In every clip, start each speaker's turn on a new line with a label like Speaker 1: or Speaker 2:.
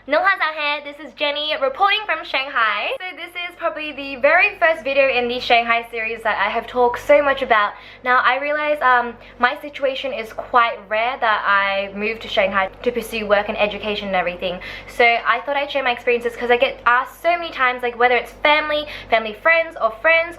Speaker 1: This is Jenny reporting from Shanghai. So this is probably the very first video in the Shanghai series that I have talked so much about. Now I realize my situation is quite rare that I moved to Shanghai to pursue work and education and everything. So I thought I'd share my experiences because I get asked so many times, like whether it's family friends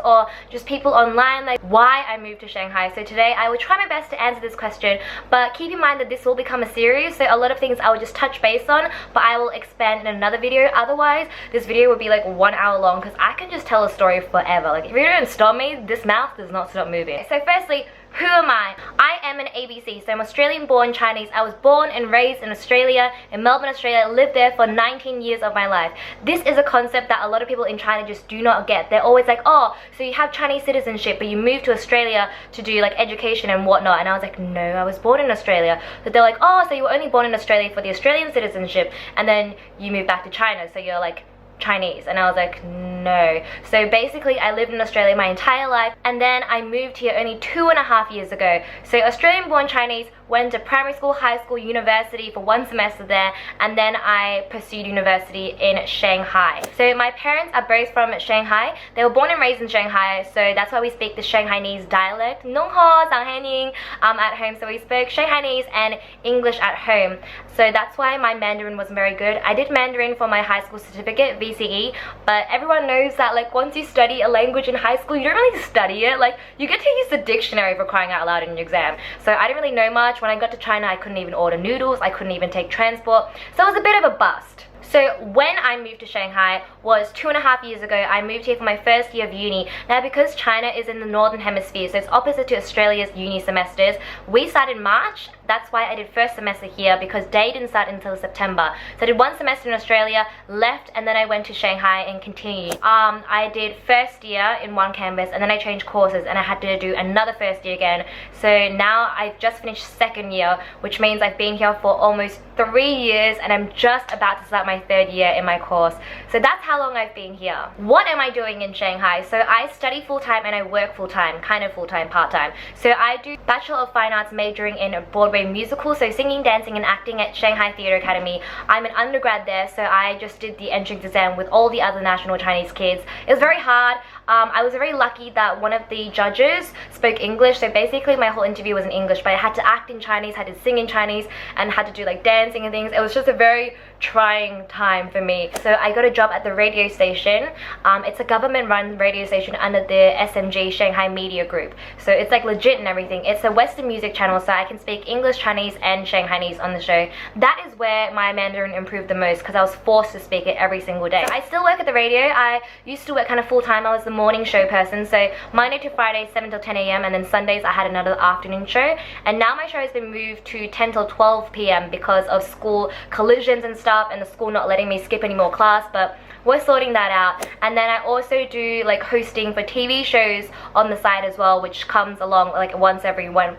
Speaker 1: or just people online, like why I moved to Shanghai. So today I will try my best to answer this question, but keep in mind that this will become a series, so a lot of things I will just touch base on, but I will expand in another video. Otherwise this video would be like 1 hour long because I can just tell a story forever. Like if you don't stop me, this mouth does not stop moving. So firstly, who am I? I am an ABC, so I'm Australian born Chinese. I was born and raised in Australia, in Melbourne, Australia. Lived there for 19 years of my life. This is a concept that a lot of people in China just do not get. They're always like, oh, so you have Chinese citizenship but you moved to Australia to do like education and whatnot. And I was like, no, I was born in Australia. But they're like, oh, so you were only born in Australia for the Australian citizenship and then you moved back to China, so you're like Chinese. And I was like, no. So basically I lived in Australia my entire life and then I moved here only 2.5 years ago. So Australian born Chinese, went to primary school, high school, university for 1 semester there, and then I pursued university in Shanghai. So my parents are both from Shanghai. They were born and raised in Shanghai, so that's why we speak the Shanghainese dialect. Nongho, Sanghainin at home. So we spoke Shanghainese and English at home. So that's why my Mandarin wasn't very good. I did Mandarin for my high school certificate, VCE, but everyone knows that like once you study a language in high school, you don't really study it. Like you get to use the dictionary for crying out loud in your exam. So I didn't really know much. When I got to China, I couldn't even order noodles, I couldn't even take transport, so it was a bit of a bust. So when I moved to Shanghai was 2.5 years ago. I moved here for my first year of uni. Now because China is in the northern hemisphere, so it's opposite to Australia's uni semesters, we started March. That's why I did first semester here, because they didn't start until September. So I did 1 semester in Australia, left, and then I went to Shanghai and continued. I did first year in one campus and then I changed courses and I had to do another first year again. So now I've just finished second year, which means I've been here for almost 3 years and I'm just about to start my third year in my course. So that's how long I've been here. What am I doing in Shanghai? So I study full-time and I work full-time, kind of full-time, part-time. So I do Bachelor of Fine Arts majoring in Broadway musical, so singing, dancing and acting at Shanghai Theatre Academy. I'm an undergrad there, so I just did the entrance exam with all the other national Chinese kids. It was very hard. I was very lucky that one of the judges spoke English, so basically my whole interview was in English, but I had to act in Chinese, had to sing in Chinese, and had to do like dancing and things. It was just a very trying time for me. So I got a job at the radio station. It's a government-run radio station under the SMG Shanghai Media Group. So it's like legit and everything. It's a Western music channel, so I can speak English, Chinese, and Shanghainese on the show. That is where my Mandarin improved the most because I was forced to speak it every single day. So I still work at the radio. I used to work kind of full-time. I was the morning show person, so Monday to Friday 7 till 10 a.m. and then Sundays I had another afternoon show, and now my show has been moved to 10 till 12 p.m. because of school collisions and stuff and the school not letting me skip any more class, but we're sorting that out. And then I also do like hosting for TV shows on the side as well, which comes along like once every now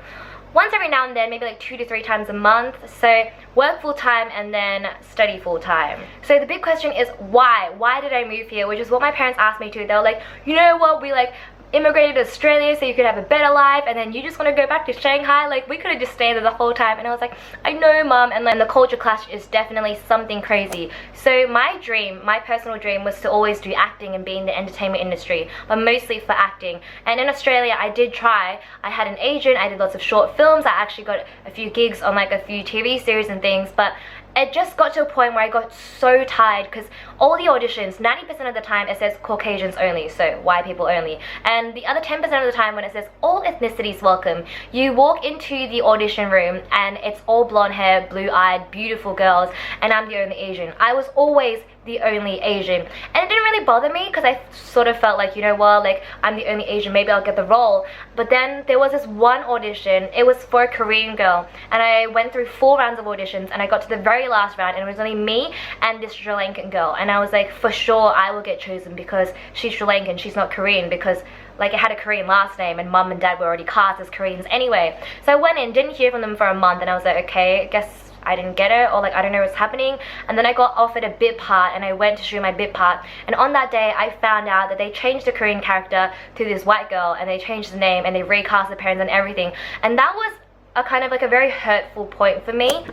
Speaker 1: and then, maybe like 2 to 3 times a month. So work full-time and then study full-time. So the big question is why did I move here, which is what my parents asked me to. They were like, you know what, we like immigrated to Australia so you could have a better life and then you just want to go back to Shanghai, like we could have just stayed there the whole time. And I was like, I know mom, and then the culture clash is definitely something crazy. So my dream, my personal dream, was to always do acting and be in the entertainment industry, but mostly for acting. And in Australia I did try. I had an agent, I did lots of short films, I actually got a few gigs on like a few TV series and things, but it just got to a point where I got so tired because all the auditions, 90% of the time it says Caucasians only, so white people only, and the other 10% of the time when it says all ethnicities welcome, you walk into the audition room and it's all blonde hair, blue-eyed, beautiful girls, and I'm the only Asian. I was always the only Asian, and it didn't really bother me because I sort of felt like, you know what, like I'm the only Asian, maybe I'll get the role. But then there was this one audition, it was for a Korean girl, and I went through 4 rounds of auditions and I got to the very last round and it was only me and this Sri Lankan girl, and I was like, for sure I will get chosen because she's Sri Lankan, she's not Korean, because like it had a Korean last name and mum and dad were already cast as Koreans anyway. So I went in, didn't hear from them for a month, and I was like, okay, I guess I didn't get it, or like I don't know what's happening. And then I got offered a bit part and I went to shoot my bit part, and on that day I found out that they changed the Korean character to this white girl and they changed the name and they recast the parents and everything, and that was a kind of like a very hurtful point for me.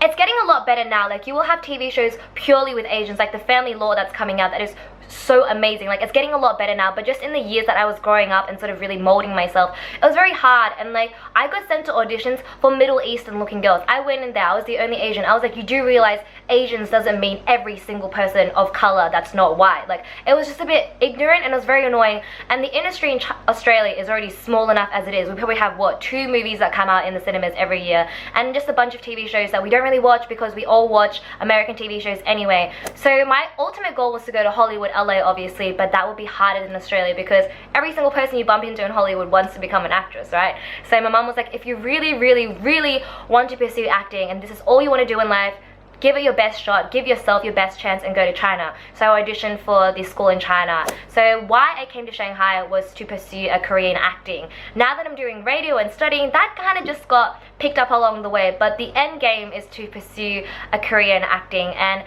Speaker 1: it's getting a lot better now. Like, you will have TV shows purely with Asians, like the Family Law that's coming out, that is so amazing. Like, it's getting a lot better now. But just in the years that I was growing up and sort of really molding myself, it was very hard. And like, I got sent to auditions for Middle Eastern looking girls. I went in there, I was the only Asian. I was like, you do realize Asians doesn't mean every single person of color that's not white. Like, it was just a bit ignorant and it was very annoying. And the industry in Australia is already small enough as it is. We probably have, what, 2 movies that come out in the cinemas every year, and just a bunch of TV shows that we don't really watch because we all watch American TV shows anyway. So my ultimate goal was to go to Hollywood, LA, obviously, but that would be harder than Australia because every single person you bump into in Hollywood wants to become an actress, right? So my mom was like, if you really, really, really want to pursue acting and this is all you want to do in life, give it your best shot, give yourself your best chance and go to China. So I auditioned for the school in China. So why I came to Shanghai was to pursue a career in acting. Now that I'm doing radio and studying, that kind of just got picked up along the way, but the end game is to pursue a career in acting. And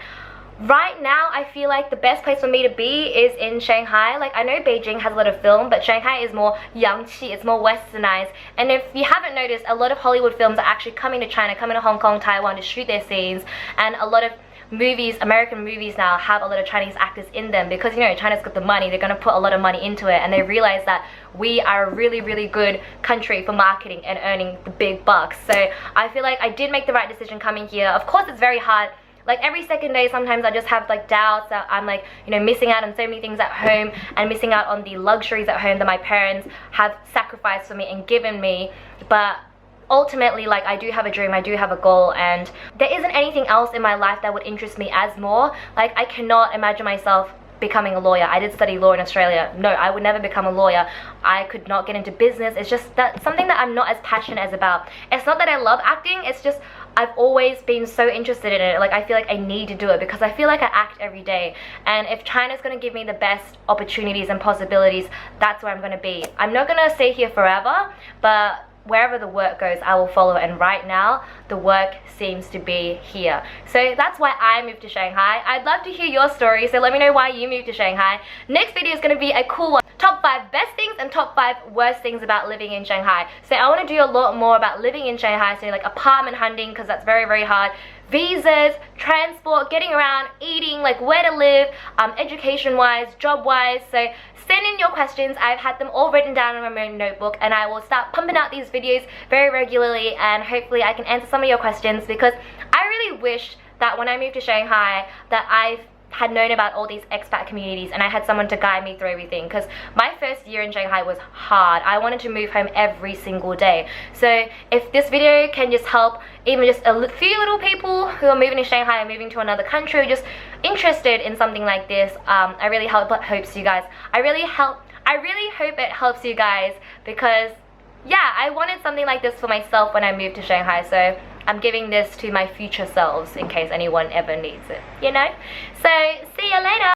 Speaker 1: right now, I feel like the best place for me to be is in Shanghai. Like, I know Beijing has a lot of film, but Shanghai is more Yangtze, it's more westernized. And if you haven't noticed, a lot of Hollywood films are actually coming to China, coming to Hong Kong, Taiwan to shoot their scenes. And a lot of movies, American movies now, have a lot of Chinese actors in them because, you know, China's got the money. They're going to put a lot of money into it, and they realize that we are a really, really good country for marketing and earning the big bucks. So I feel like I did make the right decision coming here. Of course, it's very hard. Like, every second day, sometimes I just have like doubts that I'm like, you know, missing out on so many things at home and missing out on the luxuries at home that my parents have sacrificed for me and given me. But ultimately, like, I do have a dream, I do have a goal, and there isn't anything else in my life that would interest me as more. Like, I cannot imagine myself becoming a lawyer. I did study law in Australia. No, I would never become a lawyer. I could not get into business. It's just that something that I'm not as passionate as about. It's not that I love acting, it's just I've always been so interested in it. Like, I feel like I need to do it because I feel like I act every day. And if China's going to give me the best opportunities and possibilities, that's where I'm going to be. I'm not going to stay here forever, but wherever the work goes, I will follow. And right now, the work seems to be here. So that's why I moved to Shanghai. I'd love to hear your story, so let me know why you moved to Shanghai. Next video is going to be a cool one. Top 5 best things and top 5 worst things about living in Shanghai. So I want to do a lot more about living in Shanghai, so like apartment hunting, because that's very, very hard. Visas, transport, getting around, eating, like where to live, education-wise, job-wise. So send in your questions. I've had them all written down in my own notebook, and I will start pumping out these videos very regularly, and hopefully I can answer some of your questions, because I really wish that when I moved to Shanghai that I had known about all these expat communities and I had someone to guide me through everything, because my first year in Shanghai was hard. I wanted to move home every single day. So if this video can just help even just a few little people who are moving to Shanghai or moving to another country, just interested in something like this, I really hope it helps you guys. I really hope it helps you guys, because yeah, I wanted something like this for myself when I moved to Shanghai. So I'm giving this to my future selves in case anyone ever needs it, you know? So see you later.